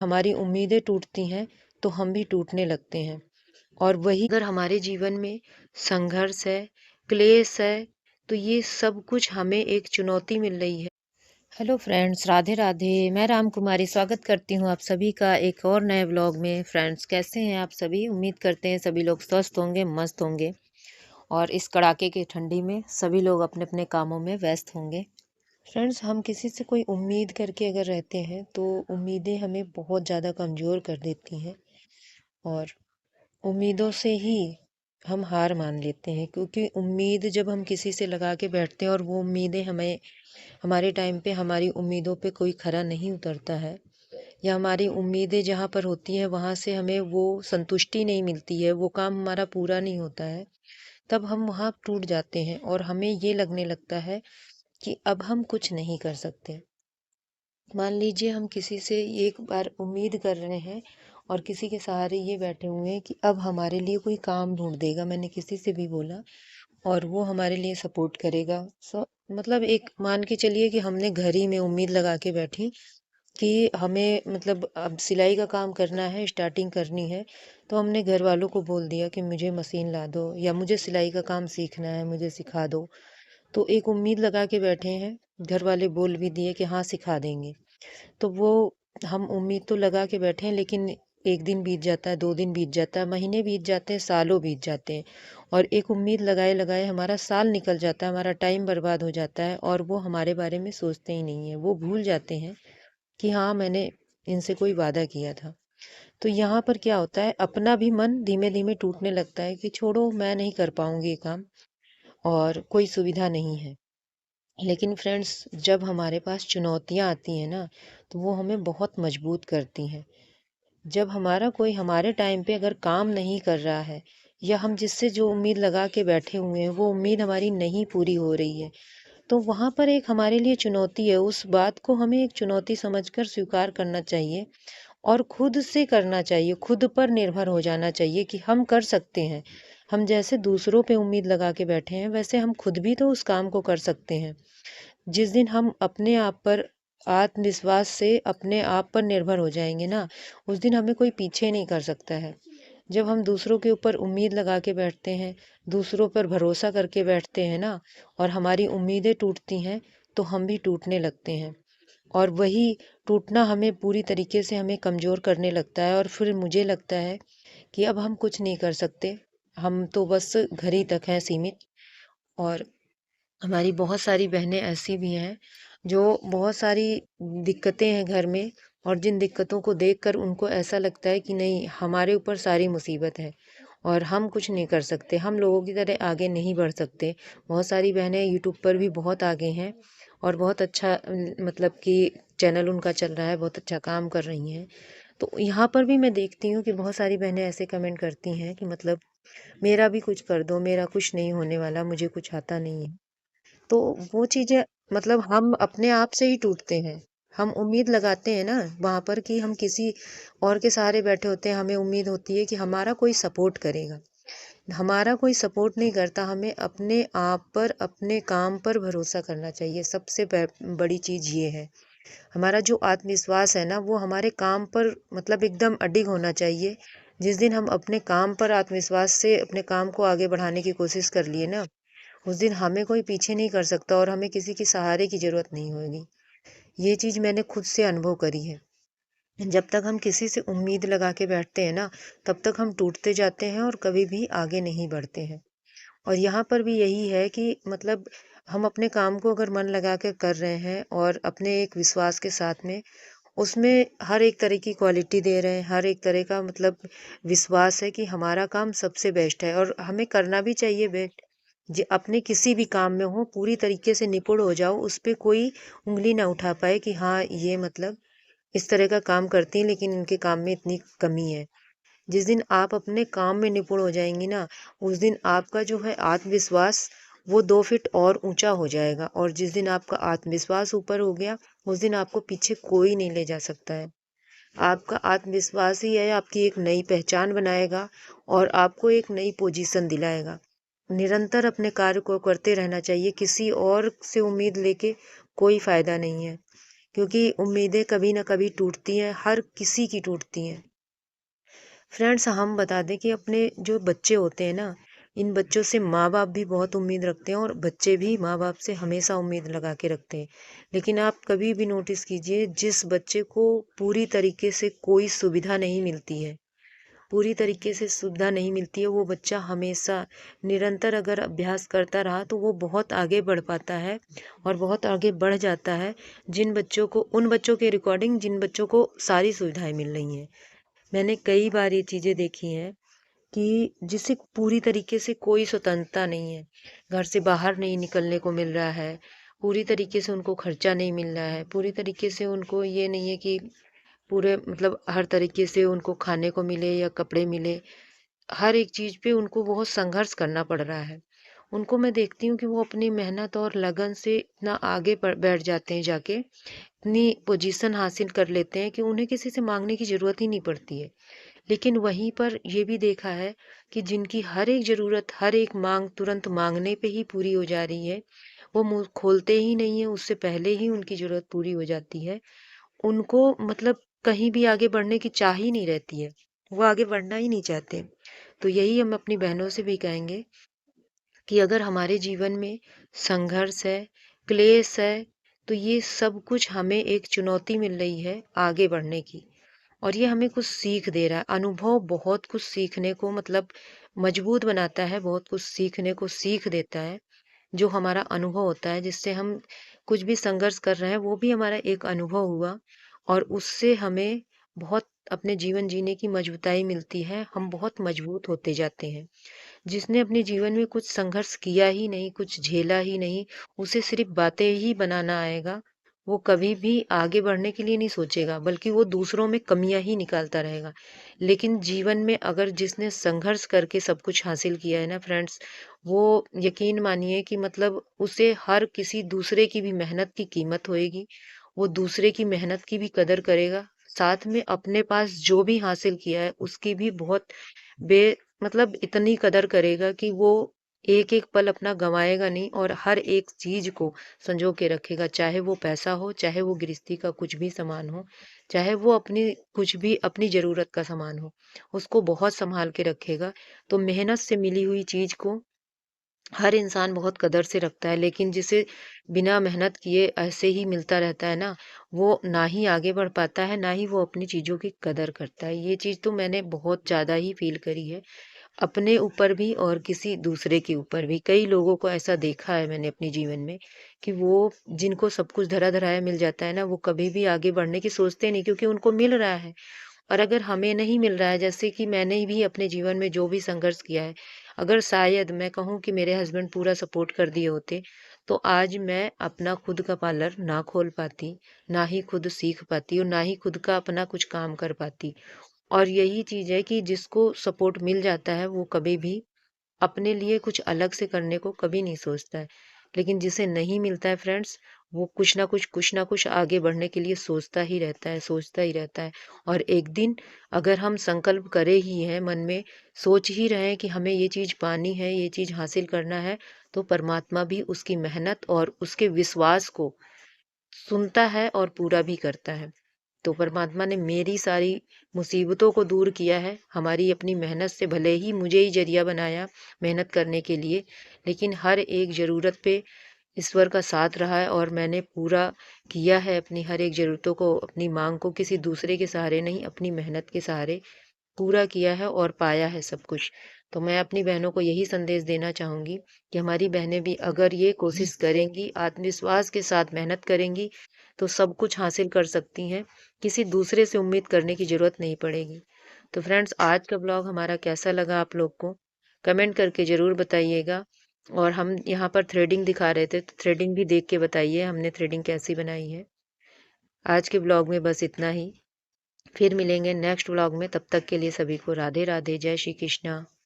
हमारी उम्मीदें टूटती हैं तो हम भी टूटने लगते हैं। और वही अगर हमारे जीवन में संघर्ष है, क्लेश है, तो ये सब कुछ हमें एक चुनौती मिल रही है। Hello friends, Radhe Radhe. मैं रामकुमारी स्वागत करती हूँ आप सभी का एक और नए व्लॉग में। फ्रेंड्स, कैसे हैं आप सभी? उम्मीद करते हैं सभी लोग स्वस्थ होंगे, मस्त होंगे और इस कड़ाके की ठंडी में सभी लोग अपने अपने कामों में व्यस्त होंगे। फ्रेंड्स, हम किसी से कोई उम्मीद करके अगर रहते हैं तो उम्मीदें हमें बहुत ज़्यादा कमज़ोर कर देती हैं और उम्मीदों से ही हम हार मान लेते हैं, क्योंकि उम्मीद जब हम किसी से लगा के बैठते हैं और वो उम्मीदें हमें हमारे टाइम पे हमारी उम्मीदों पे कोई खरा नहीं उतरता है, या हमारी उम्मीदें जहाँ पर होती हैं वहाँ से हमें वो संतुष्टि नहीं मिलती है, वो काम हमारा पूरा नहीं होता है, तब हम वहाँ टूट जाते हैं और हमें ये लगने लगता है कि अब हम कुछ नहीं कर सकते। मान लीजिए हम किसी से एक बार उम्मीद कर रहे हैं और किसी के सहारे ये बैठे हुए हैं कि अब हमारे लिए कोई काम ढूंढ देगा, मैंने किसी से भी बोला, और वो हमारे लिए सपोर्ट करेगा। मतलब एक मान के चलिए कि हमने घर ही में उम्मीद लगा के बैठी कि हमें मतलब अब सिलाई का काम करना है, स्टार्टिंग करनी है, तो हमने घर वालों को बोल दिया कि मुझे मशीन ला दो या मुझे सिलाई का काम सीखना है, मुझे सिखा दो। तो एक उम्मीद लगा के बैठे हैं, घर वाले बोल भी दिए कि हाँ सिखा देंगे। तो वो हम उम्मीद तो लगा के बैठे हैं, लेकिन एक दिन बीत जाता है, 2 दिन बीत जाता है, महीने बीत जाते हैं, सालों बीत जाते हैं और एक उम्मीद लगाए-लगाए हमारा साल निकल जाता है, हमारा टाइम बर्बाद हो जाता है और वो हमारे बारे में सोचते ही नहीं हैं। वो भूल जाते हैं कि हाँ, मैंने इनसे कोई वादा किया था। तो यहाँ पर क्या होता है, अपना भी मन धीमे-धीमे टूटने लगता है कि छोड़ो, मैं नहीं कर पाऊँगी ये काम और कोई सुविधा नहीं है। लेकिन फ्रेंड्स, जब हमारे पास चुनौतियाँ आती हैं ना, तो वो हमें बहुत मजबूत करती हैं। जब हमारा कोई हमारे टाइम पे अगर काम नहीं कर रहा है या हम जिससे जो उम्मीद लगा के बैठे हुए हैं वो उम्मीद हमारी नहीं पूरी हो रही है, तो वहाँ पर एक हमारे लिए चुनौती है। उस बात को हमें एक चुनौती समझकर स्वीकार करना चाहिए और खुद से करना चाहिए, खुद पर निर्भर हो जाना चाहिए कि हम कर सकते हैं। हम जैसे दूसरों पे उम्मीद लगा के बैठे हैं, वैसे हम खुद भी तो उस काम को कर सकते हैं। जिस दिन हम अपने आप पर आत्मविश्वास से अपने आप पर निर्भर हो जाएंगे ना, उस दिन हमें कोई पीछे नहीं कर सकता है। जब हम दूसरों के ऊपर उम्मीद लगा के बैठते हैं, दूसरों पर भरोसा करके बैठते हैं ना, और हमारी उम्मीदें टूटती हैं, तो हम भी टूटने लगते हैं और वही टूटना हमें पूरी तरीके से हमें कमज़ोर करने लगता है और फिर मुझे लगता है कि अब हम कुछ नहीं कर सकते, हम तो बस घर ही तक हैं सीमित। और हमारी बहुत सारी बहनें ऐसी भी हैं जो बहुत सारी दिक्कतें हैं घर में, और जिन दिक्कतों को देखकर उनको ऐसा लगता है कि नहीं, हमारे ऊपर सारी मुसीबत है और हम कुछ नहीं कर सकते, हम लोगों की तरह आगे नहीं बढ़ सकते। बहुत सारी बहनें यूट्यूब पर भी बहुत आगे हैं और बहुत अच्छा मतलब कि चैनल उनका चल रहा है, बहुत अच्छा काम कर रही हैं। तो यहाँ पर भी मैं देखती हूँ कि बहुत सारी बहनें ऐसे कमेंट करती हैं कि मतलब मेरा भी कुछ कर दो, मेरा कुछ नहीं होने वाला, मुझे कुछ आता नहीं है। तो वो चीज़ें मतलब हम अपने आप से ही टूटते हैं। हम उम्मीद लगाते हैं ना वहाँ पर कि हम किसी और के सहारे बैठे होते हैं, हमें उम्मीद होती है कि हमारा कोई सपोर्ट करेगा। हमारा कोई सपोर्ट नहीं करता, हमें अपने आप पर, अपने काम पर भरोसा करना चाहिए। सबसे बड़ी चीज़ ये है। हमारा जो आत्मविश्वास है ना, वो हमारे काम पर मतलब एकदम अडिग होना चाहिए। जिस दिन हम अपने काम पर आत्मविश्वास से अपने काम को आगे बढ़ाने की कोशिश कर लिए ना, उस दिन हमें कोई पीछे नहीं कर सकता और हमें किसी के सहारे की ज़रूरत नहीं होगी। ये चीज़ मैंने खुद से अनुभव करी है। जब तक हम किसी से उम्मीद लगा के बैठते हैं ना, तब तक हम टूटते जाते हैं और कभी भी आगे नहीं बढ़ते हैं। और यहाँ पर भी यही है कि मतलब हम अपने काम को अगर मन लगा के कर रहे हैं और अपने एक विश्वास के साथ में, उसमें हर एक तरह की क्वालिटी दे रहे हैं, हर एक तरह का मतलब विश्वास है कि हमारा काम सबसे बेस्ट है और हमें करना भी चाहिए बेस्ट। अपने किसी भी काम में हो पूरी तरीके से निपुण हो जाओ, उस पे कोई उँगली ना उठा पाए कि हाँ, ये मतलब इस तरह का काम करती हैं लेकिन इनके काम में इतनी कमी है। जिस दिन आप अपने काम में निपुण हो जाएँगी ना, उस दिन आपका जो है आत्मविश्वास वो 2 फीट और ऊँचा हो जाएगा और जिस दिन आपका आत्मविश्वास ऊपर हो गया, उस दिन आपको पीछे कोई नहीं ले जा सकता है। आपका आत्मविश्वास ही है आपकी एक नई पहचान बनाएगा और आपको एक नई पोजीशन दिलाएगा। निरंतर अपने कार्य को करते रहना चाहिए, किसी और से उम्मीद लेके कोई फ़ायदा नहीं है। क्योंकि उम्मीदें कभी न कभी टूटती हैं, हर किसी की टूटती हैं। फ्रेंड्स, हम बता दें कि अपने जो बच्चे होते हैं ना, इन बच्चों से माँ-बाप भी बहुत उम्मीद रखते हैं और बच्चे भी माँ-बाप से हमेशा उम्मीद लगा के रखते हैं। लेकिन आप कभी भी नोटिस कीजिए, जिस बच्चे को पूरी तरीके से कोई सुविधा नहीं मिलती है, पूरी तरीके से सुविधा नहीं मिलती है, वो बच्चा हमेशा निरंतर अगर अभ्यास करता रहा तो वो बहुत आगे बढ़ पाता है और बहुत आगे बढ़ जाता है। जिन बच्चों को उन बच्चों के रिकॉर्डिंग जिन बच्चों को सारी सुविधाएँ मिल रही हैं। मैंने कई बार ये चीज़ें देखी हैं कि जिसे पूरी तरीके से कोई स्वतंत्रता नहीं है। घर से बाहर नहीं निकलने को मिल रहा है, पूरी तरीके से उनको खर्चा नहीं मिल रहा है, पूरी तरीके से उनको ये नहीं है कि पूरे मतलब हर तरीके से उनको खाने को मिले या कपड़े मिले। हर एक चीज़ पे उनको बहुत संघर्ष करना पड़ रहा है। उनको मैं देखती हूँ कि वो अपनी मेहनत और लगन से इतना आगे बैठ जाते हैं जाके, इतनी पोजीशन हासिल कर लेते हैं कि उन्हें किसी से माँगने की ज़रूरत ही नहीं पड़ती है। लेकिन वहीं पर ये भी देखा है कि जिनकी हर एक ज़रूरत, हर एक माँग तुरंत माँगने पे ही पूरी हो जा रही है, वो मुँह खोलते ही नहीं है, उससे पहले ही उनकी ज़रूरत पूरी हो जाती है। उनको मतलब कहीं भी आगे बढ़ने की चाह ही नहीं रहती है, वो आगे बढ़ना ही नहीं चाहते। तो यही हम अपनी बहनों से भी कहेंगे कि अगर हमारे जीवन में संघर्ष है, क्लेश है, तो ये सब कुछ हमें एक चुनौती मिल रही है आगे बढ़ने की। और ये हमें कुछ सीख दे रहा है। अनुभव बहुत कुछ सीखने को मतलब मजबूत बनाता है, बहुत कुछ सीखने को सीख देता है। जो हमारा अनुभव होता है, जिससे हम कुछ भी संघर्ष कर रहे हैं, वो भी हमारा एक अनुभव हुआ और उससे हमें बहुत अपने जीवन जीने की मजबूताई मिलती है। हम बहुत मजबूत होते जाते हैं। जिसने अपने जीवन में कुछ संघर्ष किया ही नहीं, कुछ झेला ही नहीं, उसे सिर्फ़ बातें ही बनाना आएगा। वो कभी भी आगे बढ़ने के लिए नहीं सोचेगा, बल्कि वो दूसरों में कमियाँ ही निकालता रहेगा। लेकिन जीवन में अगर जिसने संघर्ष करके सब कुछ हासिल किया है ना फ्रेंड्स, वो यकीन मानिए कि मतलब उसे हर किसी दूसरे की भी मेहनत की कीमत होएगी। वो दूसरे की मेहनत की भी कदर करेगा। साथ में अपने पास जो भी हासिल किया है, उसकी भी बहुत बे मतलब इतनी कदर करेगा कि वो एक-एक पल अपना गँवाएगा नहीं और हर एक चीज़ को सँजो के रखेगा। चाहे वो पैसा हो, चाहे वो गृहस्थी का कुछ भी सामान हो, चाहे वो अपनी कुछ भी अपनी ज़रूरत का सामान हो, उसको बहुत सँभाल के रखेगा। तो मेहनत से मिली हुई चीज़ को हर इंसान बहुत कदर से रखता है, लेकिन जिसे बिना मेहनत किए ऐसे ही मिलता रहता है ना, वो ना ही आगे बढ़ पाता है, ना ही वो अपनी चीज़ों की कदर करता है। ये चीज़ तो मैंने बहुत ज़्यादा ही फ़ील करी है। अपने ऊपर भी और किसी दूसरे के ऊपर भी। कई लोगों को ऐसा देखा है मैंने अपने जीवन में कि वो जिनको सब कुछ धरा-धराया मिल जाता है ना, वो कभी भी आगे बढ़ने की सोचते नहीं क्योंकि उनको मिल रहा है। और अगर हमें नहीं मिल रहा है, जैसे कि मैंने भी अपने जीवन में जो भी संघर्ष किया है, अगर शायद मैं कहूँ कि मेरे हस्बैंड पूरा सपोर्ट कर दिए होते, तो आज मैं अपना खुद का पार्लर ना खोल पाती, ना ही खुद सीख पाती और ना ही खुद का अपना कुछ काम कर पाती। और यही चीज़ है कि जिसको सपोर्ट मिल जाता है, वो कभी भी अपने लिए कुछ अलग से करने को कभी नहीं सोचता है। लेकिन जिसे नहीं मिलता है फ्रेंड्स, वो कुछ ना कुछ आगे बढ़ने के लिए सोचता ही रहता है, सोचता ही रहता है। और एक दिन अगर हम संकल्प करे ही हैं मन में, सोच ही रहे हैं कि हमें ये चीज़ पानी है, ये चीज़ हासिल करना है, तो परमात्मा भी उसकी मेहनत और उसके विश्वास को सुनता है और पूरा भी करता है। तो परमात्मा ने मेरी सारी मुसीबतों को दूर किया है, हमारी अपनी मेहनत से भले ही मुझे ही ज़रिया बनाया मेहनत करने के लिए, लेकिन हर एक ज़रूरत पे ईश्वर का साथ रहा है और मैंने पूरा किया है अपनी हर एक ज़रूरतों को, अपनी माँग को किसी दूसरे के सहारे नहीं, अपनी मेहनत के सहारे पूरा किया है और पाया है सब कुछ। तो मैं अपनी बहनों को यही संदेश देना चाहूँगी कि हमारी बहनें भी अगर ये कोशिश करेंगी, आत्मविश्वास के साथ मेहनत करेंगी, तो सब कुछ हासिल कर सकती हैं। किसी दूसरे से उम्मीद करने की ज़रूरत नहीं पड़ेगी। तो फ्रेंड्स, आज का ब्लॉग हमारा कैसा लगा आप लोग को? कमेंट करके ज़रूर बताइएगा। और हम यहाँ पर थ्रेडिंग दिखा रहे थे, तो थ्रेडिंग भी देख के बताइए हमने थ्रेडिंग कैसी बनाई है। आज के ब्लॉग में बस इतना ही। फिर मिलेंगे नेक्स्ट व्लॉग में, तब तक के लिए सभी को राधे राधे, जय श्री कृष्णा।